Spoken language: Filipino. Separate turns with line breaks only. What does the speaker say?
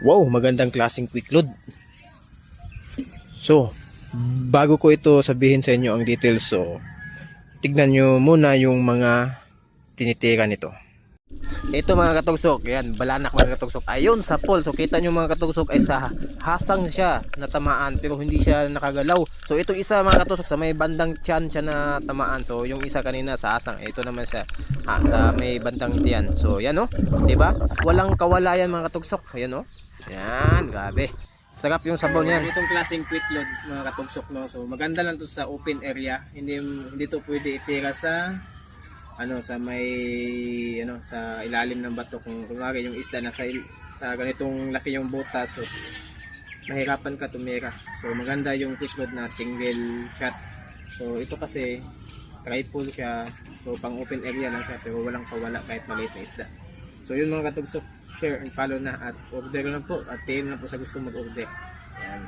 Wow, magandang klaseng quick load. So, bago ko ito sabihin sa inyo ang details, so tignan nyo muna yung mga tinitira nito. Ito mga katugsok, yan, balanak mga katugsok. Ayun sa pole, so kita nyo mga katugsok ay sa hasang siya natamaan pero hindi siya nakagalaw. So itong isa mga katugsok sa may bandang tiyan siya na tamaan. So yung isa kanina sa hasang, ito naman siya sa may bandang tiyan. So yan oh, 'di ba? Walang kawalayan mga katugsok. Ayun oh. Yan, grabe. Sarap yung sabaw niyan.
Itong klaseng quick load mga katugsok, no. So maganda lang to sa open area. Hindi to pwede itira sa sa may sa ilalim ng bato, kung kunwari yung isda sa ganitong laki yung butas, so mahirapan ka tumira. So maganda yung quick load na single shot. So ito kasi tripod siya, so pang open area lang siya pero walang kawala kahit maliit na isda. So yun mga katugsok, share and follow na at order lang po at PM na po sa gusto mag-order. Yan.